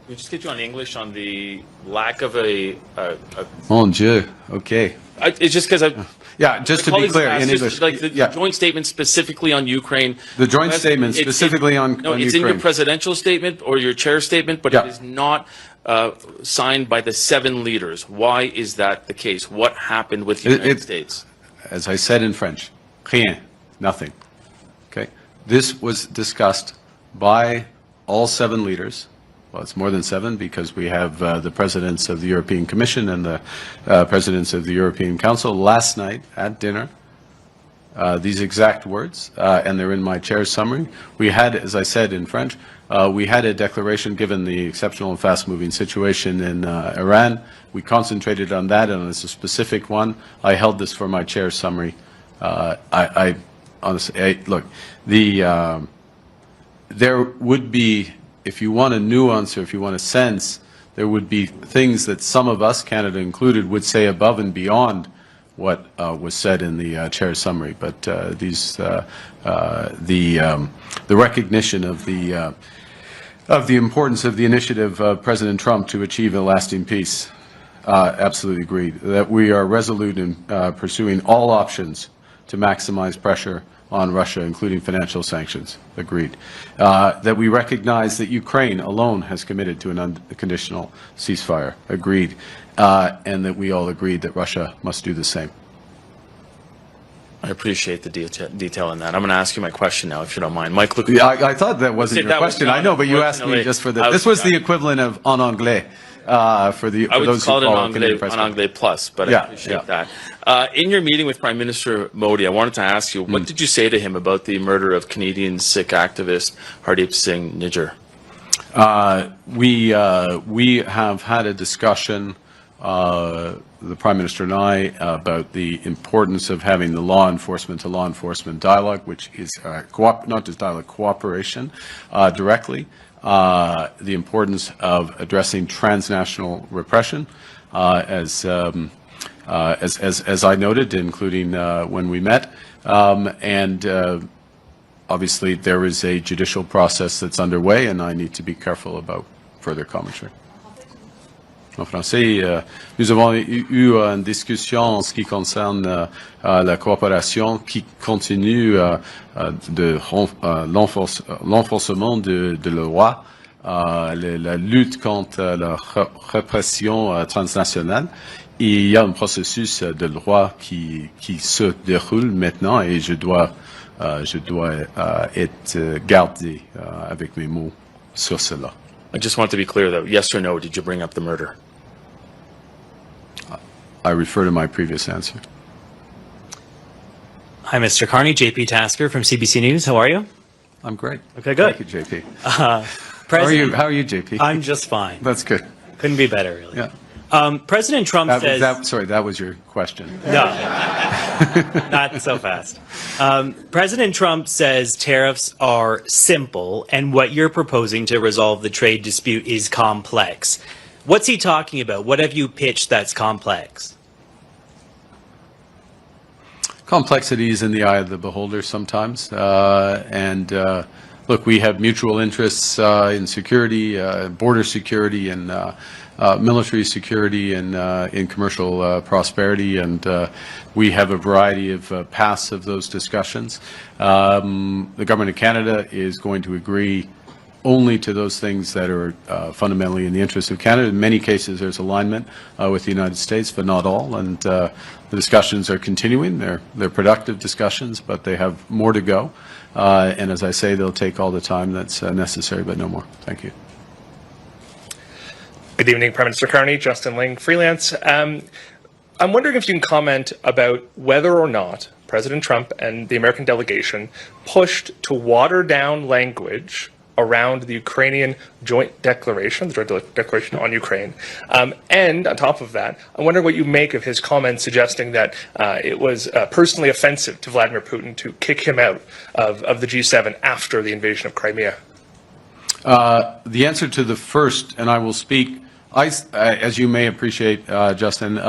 We just get you on English on the lack of a Mon Dieu. Okay. it's just because I. Yeah, just to be clear, in English. Like the yeah. joint statement specifically on Ukraine. The joint statement specifically on No, it's Ukraine. in your presidential statement or your chair statement, but Yeah. it is not signed by the 7 leaders. Why is that the case? What happened with the United States? As I said in French, rien, nothing. Okay? This was discussed by all 7 leaders. Well, it's more than 7 because we have the presidents of the European Commission and the presidents of the European Council last night at dinner. These exact words, and they're in my chair's summary. We had, as I said in French, we had a declaration given the exceptional and fast-moving situation in Iran. We concentrated on that, and it's a specific one. I held this for my chair's summary. I honestly, look, there would be, if you want a nuance or if you want a sense, there would be things that some of us, Canada included, would say above and beyond what was said in the chair's summary. But the recognition of the importance of the initiative of President Trump to achieve a lasting peace, absolutely agreed. That we are resolute in pursuing all options to maximize pressure on Russia, including financial sanctions, agreed. That we recognize that Ukraine alone has committed to an unconditional ceasefire, agreed. And that we all agreed that Russia must do the same. I appreciate the detail in that. I'm going to ask you my question now, if you don't mind. Mike, look. Yeah, I thought that wasn't your question. I know, but you asked me just for the. This was the equivalent of en anglais for those who follow Canadian I would call it en anglais plus, but yeah, I appreciate that. In your meeting with Prime Minister Modi, I wanted to ask you, what did you say to him about the murder of Canadian Sikh activist Hardip Singh Nijjar? We have had a discussion, the Prime Minister and I, about the importance of having the law enforcement to law enforcement dialogue, which is not just dialogue, cooperation directly. The importance of addressing transnational repression, as I noted, including when we met, and obviously there is a judicial process that's underway, and I need to be careful about further commentary. En français, nous avons eu une discussion en ce qui concerne la coopération qui continue de l'enforcement de la loi, la lutte contre la répression transnationale. Il y a un processus de loi qui se déroule maintenant et je dois être gardé avec mes mots sur cela. I just want to be clear, though. Yes or no, did you bring up the murder? I refer to my previous answer. Hi, Mr. Carney. JP Tasker from CBC News. How are you? I'm great. Okay, good. Thank you, JP. How are you, JP? I'm just fine. That's good. Couldn't be better, really. Yeah. President Trump says... sorry, that was your question. No, not so fast. President Trump says tariffs are simple, and what you're proposing to resolve the trade dispute is complex. What's he talking about? What have you pitched that's complex? Complexity is in the eye of the beholder sometimes. Look, we have mutual interests in security, border security, and military security, and in commercial prosperity, and we have a variety of paths of those discussions. The Government of Canada is going to agree only to those things that are fundamentally in the interest of Canada. In many cases, there's alignment with the United States, but not all. And the discussions are continuing. They're productive discussions, but they have more to go. And as I say, they'll take all the time that's necessary, but no more. Thank you. Good evening, Prime Minister Carney. Justin Ling, freelance. I'm wondering if you can comment about whether or not President Trump and the American delegation pushed to water down language around the Ukrainian joint declaration, the joint declaration on Ukraine. And on top of that, I wonder what you make of his comments suggesting that it was personally offensive to Vladimir Putin to kick him out of the G7 after the invasion of Crimea. The answer to the first, and I will speak, as you may appreciate, Justin,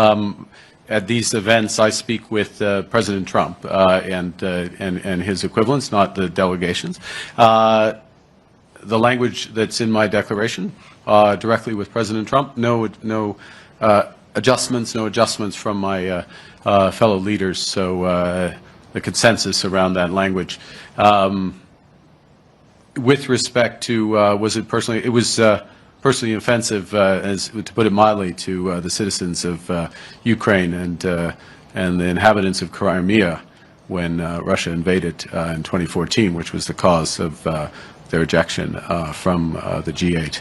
at these events, I speak with President Trump and his equivalents, not the delegations. The language that's in my declaration directly with President Trump. No adjustments from my fellow leaders. So the consensus around that language. With respect to, was it personally? It was personally offensive, as to put it mildly, to the citizens of Ukraine and the inhabitants of Crimea when Russia invaded in 2014, which was the cause of their ejection from the G8.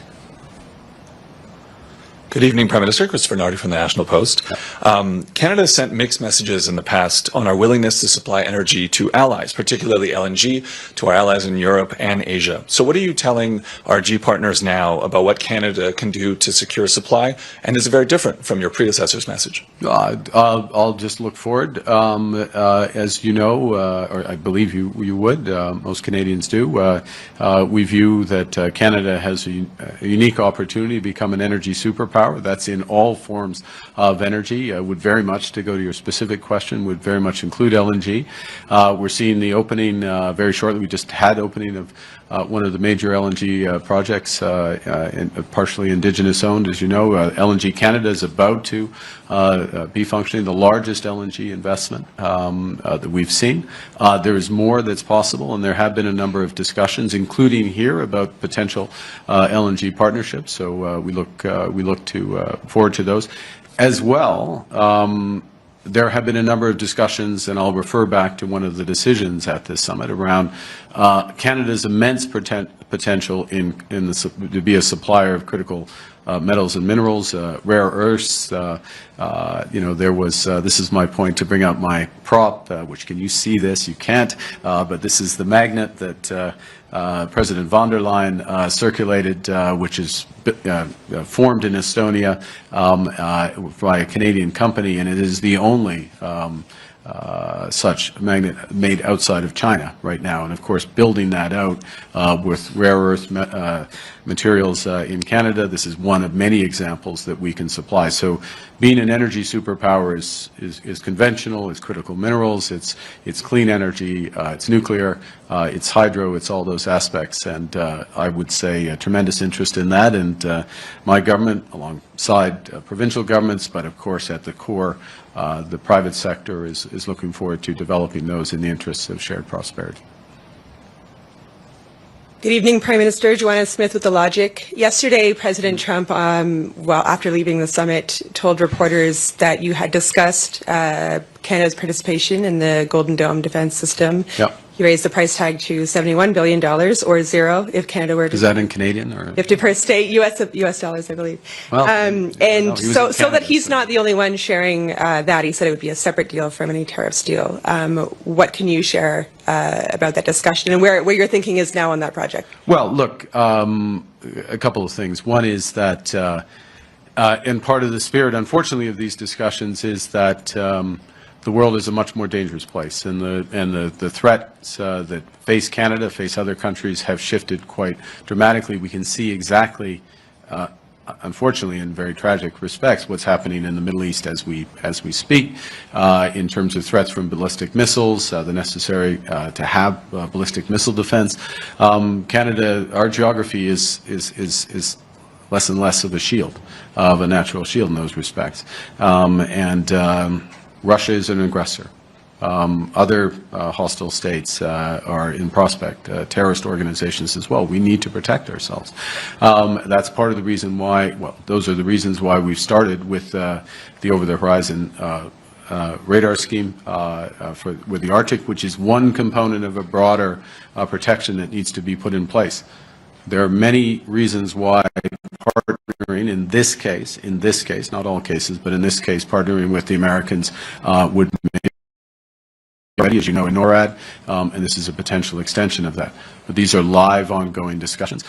Good evening, Prime Minister. Christopher Nardi from the National Post. Canada sent mixed messages in the past on our willingness to supply energy to allies, particularly LNG, to our allies in Europe and Asia. So what are you telling our G partners now about what Canada can do to secure supply? And is it very different from your predecessor's message? I'll just look forward. As you know, or I believe you would, most Canadians do, we view that Canada has a unique opportunity to become an energy superpower. That's in all forms of energy. Would very much, to go to your specific question, would very much include LNG. We're seeing the opening very shortly. We just had opening of one of the major LNG projects, partially Indigenous owned, as you know. LNG Canada is about to be functioning, the largest LNG investment that we've seen. There is more that's possible, and there have been a number of discussions, including here, about potential LNG partnerships. So we look forward to those. As well, there have been a number of discussions, and I'll refer back to one of the decisions at this summit around Canada's immense potential to be a supplier of critical metals and minerals, rare earths. There was, this is my point to bring out my prop, which can you see this? You can't, but this is the magnet that President von der Leyen circulated, which is formed in Estonia by a Canadian company, and it is the only such magnet made outside of China right now. And of course, building that out with rare earth materials in Canada, this is one of many examples that we can supply. So being an energy superpower is conventional, it's critical minerals, it's clean energy, it's nuclear, it's hydro, it's all those aspects. And I would say a tremendous interest in that. And my government, alongside provincial governments, but of course at the core, the private sector is looking forward to developing those in the interests of shared prosperity. Good evening, Prime Minister. Joanna Smith with The Logic. Yesterday, President Trump, after leaving the summit, told reporters that you had discussed Canada's participation in the Golden Dome defense system. Yep. He raised the price tag to $71 billion, or zero if Canada were to... Is that in Canadian? Or? If to per state, US dollars, I believe. Well, and so Canada, that he's not the only one sharing that. He said it would be a separate deal from any tariffs deal. What can you share about that discussion and where your thinking is now on that project? Well, look, a couple of things. One is that, and part of the spirit, unfortunately, of these discussions is that the world is a much more dangerous place, and the threats that face Canada, face other countries, have shifted quite dramatically. We can see exactly, unfortunately, in very tragic respects, what's happening in the Middle East as we speak, in terms of threats from ballistic missiles, the necessary to have ballistic missile defense. Canada, our geography is less and less of a shield, of a natural shield in those respects, Russia is an aggressor. Other hostile states are in prospect, terrorist organizations as well. We need to protect ourselves. That's part of the reason why, well, those are the reasons why we've started with the over-the-horizon radar scheme with the Arctic, which is one component of a broader protection that needs to be put in place. There are many reasons why partnering in this case, not all cases, but in this case, partnering with the Americans would make ready, as you know, in NORAD, and this is a potential extension of that. But these are live, ongoing discussions,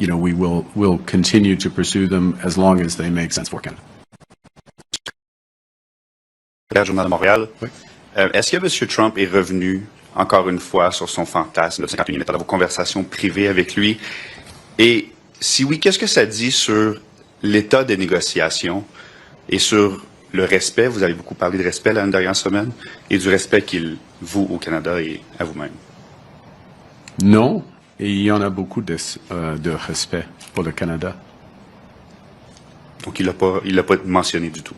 we will continue to pursue them as long as they make sense for Canada. Journal de Montréal. Oui. Est-ce que M. Trump est revenu encore une fois sur son fantasme de 51 minutes dans vos conversations privées avec lui? Et si oui, qu'est-ce que ça dit sur l'état des négociations et sur le respect? Vous avez beaucoup parlé de respect la dernière semaine et du respect qu'il voue au Canada et à vous-même. Non, Et il y en a beaucoup de respect pour le Canada. Donc, il l'a pas mentionné du tout.